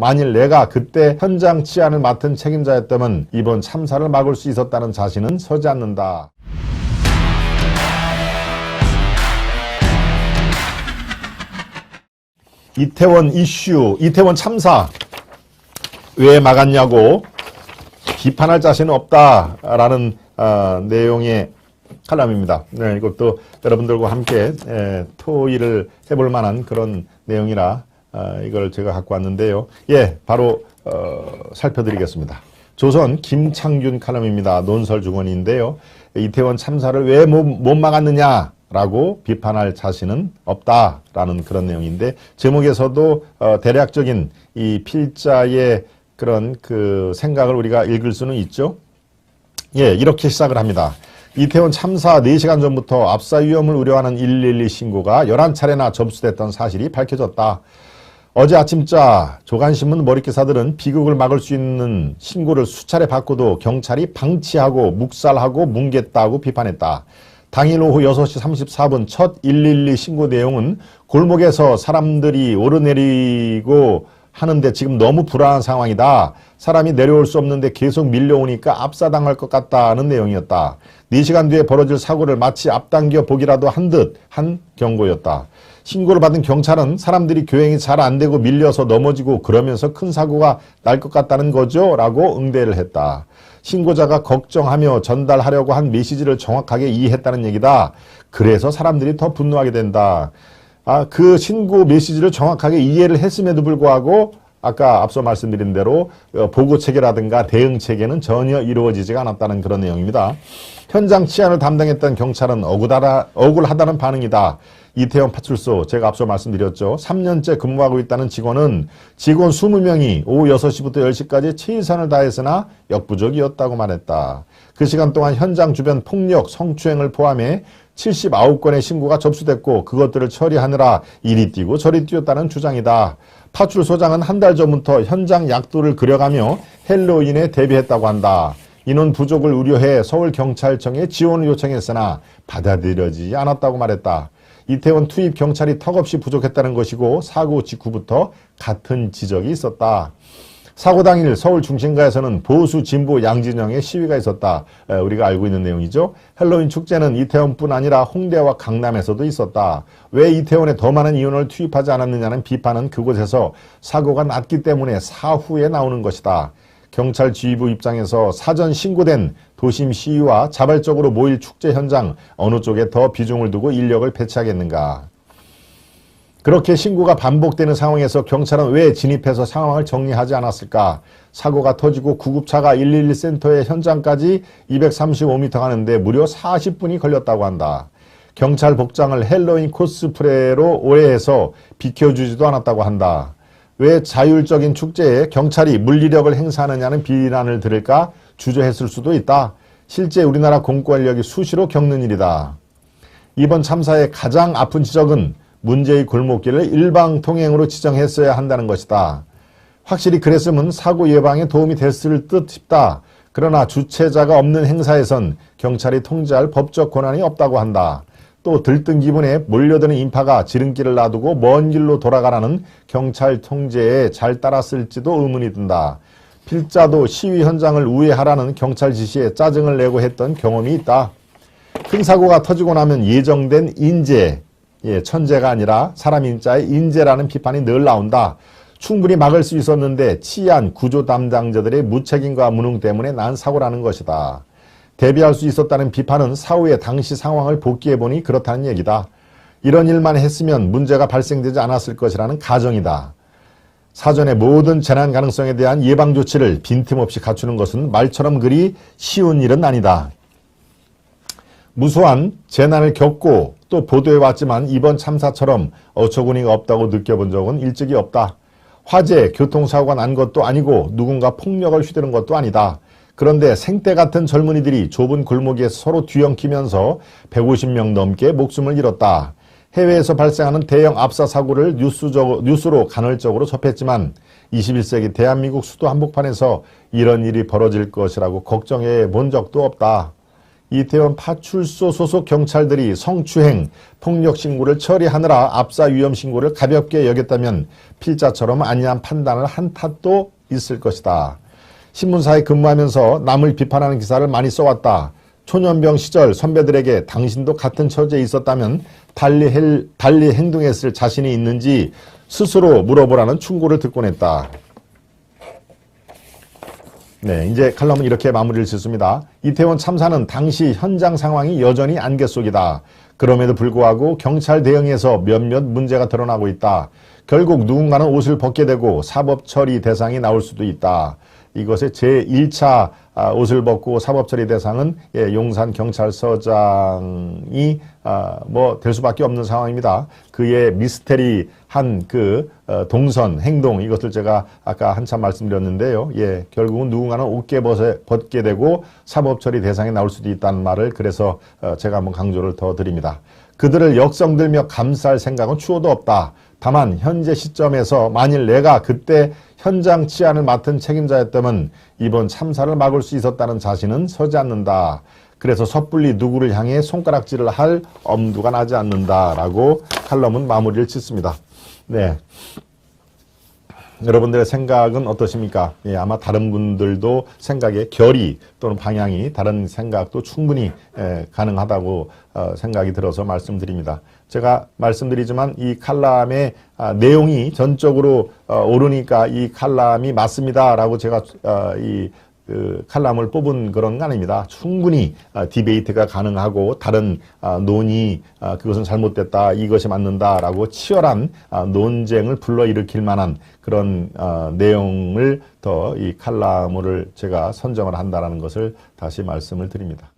만일 내가 그때 현장 치안을 맡은 책임자였다면 이번 참사를 막을 수 있었다는 자신은 서지 않는다. 이태원 이슈, 이태원 참사 왜 막았냐고 비판할 자신은 없다라는 내용의 칼럼입니다. 네, 이것도 여러분들과 함께 토의를 해볼 만한 그런 내용이라 이걸 제가 갖고 왔는데요. 예, 바로 살펴드리겠습니다. 조선 김창균 칼럼입니다. 논설주권인데요. 이태원 참사를 왜 못 막았느냐 라고 비판할 자신은 없다라는 그런 내용인데, 제목에서도 대략적인 이 필자의 그런 그 생각을 우리가 읽을 수는 있죠. 예, 이렇게 시작을 합니다. 이태원 참사 4시간 전부터 압사 위험을 우려하는 112 신고가 11차례나 접수됐던 사실이 밝혀졌다. 어제 아침자 조간신문 머릿기사들은 비극을 막을 수 있는 신고를 수차례 받고도 경찰이 방치하고 묵살하고 뭉갰다고 비판했다. 당일 오후 6시 34분 첫 112 신고 내용은 골목에서 사람들이 오르내리고 하는데 지금 너무 불안한 상황이다. 사람이 내려올 수 없는데 계속 밀려오니까 압사당할 것 같다는 내용이었다. 4시간 뒤에 벌어질 사고를 마치 앞당겨 보기라도 한 듯 한 경고였다. 신고를 받은 경찰은 사람들이 교행이 잘 안 되고 밀려서 넘어지고 그러면서 큰 사고가 날 것 같다는 거죠? 라고 응대를 했다. 신고자가 걱정하며 전달하려고 한 메시지를 정확하게 이해했다는 얘기다. 그래서 사람들이 더 분노하게 된다. 그 신고 메시지를 정확하게 이해를 했음에도 불구하고 아까 앞서 말씀드린 대로 보고체계라든가 대응체계는 전혀 이루어지지가 않았다는 그런 내용입니다. 현장 치안을 담당했던 경찰은 억울하다는 반응이다. 이태원 파출소, 제가 앞서 말씀드렸죠. 3년째 근무하고 있다는 직원 20명이 오후 6시부터 10시까지 최선을 다했으나 역부족이었다고 말했다. 그 시간 동안 현장 주변 폭력, 성추행을 포함해 79건의 신고가 접수됐고 그것들을 처리하느라 이리 뛰고 저리 뛰었다는 주장이다. 파출소장은 한 달 전부터 현장 약도를 그려가며 헬로윈에 대비했다고 한다. 인원 부족을 우려해 서울경찰청에 지원을 요청했으나 받아들여지지 않았다고 말했다. 이태원 투입 경찰이 턱없이 부족했다는 것이고 사고 직후부터 같은 지적이 있었다. 사고 당일 서울 중심가에서는 보수, 진보, 양진영의 시위가 있었다. 우리가 알고 있는 내용이죠. 헬로윈 축제는 이태원뿐 아니라 홍대와 강남에서도 있었다. 왜 이태원에 더 많은 인원을 투입하지 않았느냐는 비판은 그곳에서 사고가 났기 때문에 사후에 나오는 것이다. 경찰 지휘부 입장에서 사전 신고된 도심 시위와 자발적으로 모일 축제 현장 어느 쪽에 더 비중을 두고 인력을 배치하겠는가. 그렇게 신고가 반복되는 상황에서 경찰은 왜 진입해서 상황을 정리하지 않았을까? 사고가 터지고 구급차가 112 센터의 현장까지 235m 가는데 무려 40분이 걸렸다고 한다. 경찰 복장을 헬로윈 코스프레로 오해해서 비켜주지도 않았다고 한다. 왜 자율적인 축제에 경찰이 물리력을 행사하느냐는 비난을 들을까 주저했을 수도 있다. 실제 우리나라 공권력이 수시로 겪는 일이다. 이번 참사의 가장 아픈 지적은 문제의 골목길을 일방통행으로 지정했어야 한다는 것이다. 확실히 그랬으면 사고 예방에 도움이 됐을 듯 싶다. 그러나 주최자가 없는 행사에선 경찰이 통제할 법적 권한이 없다고 한다. 또 들뜬 기분에 몰려드는 인파가 지름길을 놔두고 먼 길로 돌아가라는 경찰 통제에 잘 따랐을지도 의문이 든다. 필자도 시위 현장을 우회하라는 경찰 지시에 짜증을 내고 했던 경험이 있다. 큰 사고가 터지고 나면 예정된 인재, 천재가 아니라 사람 인자의 인재라는 비판이 늘 나온다. 충분히 막을 수 있었는데 치안, 구조 담당자들의 무책임과 무능 때문에 난 사고라는 것이다. 대비할 수 있었다는 비판은 사후에 당시 상황을 복기해보니 그렇다는 얘기다. 이런 일만 했으면 문제가 발생되지 않았을 것이라는 가정이다. 사전에 모든 재난 가능성에 대한 예방조치를 빈틈없이 갖추는 것은 말처럼 그리 쉬운 일은 아니다. 무수한 재난을 겪고 또 보도해왔지만 이번 참사처럼 어처구니가 없다고 느껴본 적은 일찍이 없다. 화재, 교통사고가 난 것도 아니고 누군가 폭력을 휘두른 것도 아니다. 그런데 생때 같은 젊은이들이 좁은 골목에 서로 뒤엉키면서 150명 넘게 목숨을 잃었다. 해외에서 발생하는 대형 압사 사고를 뉴스로 간헐적으로 접했지만 21세기 대한민국 수도 한복판에서 이런 일이 벌어질 것이라고 걱정해 본 적도 없다. 이태원 파출소 소속 경찰들이 성추행, 폭력 신고를 처리하느라 압사 위험 신고를 가볍게 여겼다면 필자처럼 아니한 판단을 한 탓도 있을 것이다. 신문사에 근무하면서 남을 비판하는 기사를 많이 써왔다. 초년병 시절 선배들에게 당신도 같은 처지에 있었다면 달리 행동했을 자신이 있는지 스스로 물어보라는 충고를 듣곤 했다. 네, 이제 칼럼은 이렇게 마무리를 짓습니다. 이태원 참사는 당시 현장 상황이 여전히 안개 속이다. 그럼에도 불구하고 경찰 대응에서 몇몇 문제가 드러나고 있다. 결국 누군가는 옷을 벗게 되고 사법 처리 대상이 나올 수도 있다. 이것의 제1차 옷을 벗고 사법 처리 대상은 용산 경찰서장이 될 수밖에 없는 상황입니다. 그의 미스테리한 그 동선, 행동, 이것을 제가 아까 한참 말씀드렸는데요. 결국은 누군가는 옷게 벗게 되고 사법 처리 대상이 나올 수도 있다는 말을 그래서 제가 한번 강조를 더 드립니다. 그들을 역성들며 감쌀 생각은 추호도 없다. 다만 현재 시점에서 만일 내가 그때 현장 치안을 맡은 책임자였다면 이번 참사를 막을 수 있었다는 자신은 서지 않는다. 그래서 섣불리 누구를 향해 손가락질을 할 엄두가 나지 않는다라고 칼럼은 마무리를 짓습니다. 네. 여러분들의 생각은 어떠십니까? 아마 다른 분들도 생각의 결이 또는 방향이 다른 생각도 충분히 가능하다고 생각이 들어서 말씀드립니다. 제가 말씀드리지만 이 칼럼의 내용이 전적으로 옳으니까 이 칼럼이 맞습니다라고 제가 그 칼럼을 뽑은 그런 건 아닙니다. 충분히 디베이트가 가능하고 다른 논의, 그것은 잘못됐다, 이것이 맞는다라고 치열한 논쟁을 불러일으킬 만한 그런 내용을 더 이 칼럼을 제가 선정을 한다라는 것을 다시 말씀을 드립니다.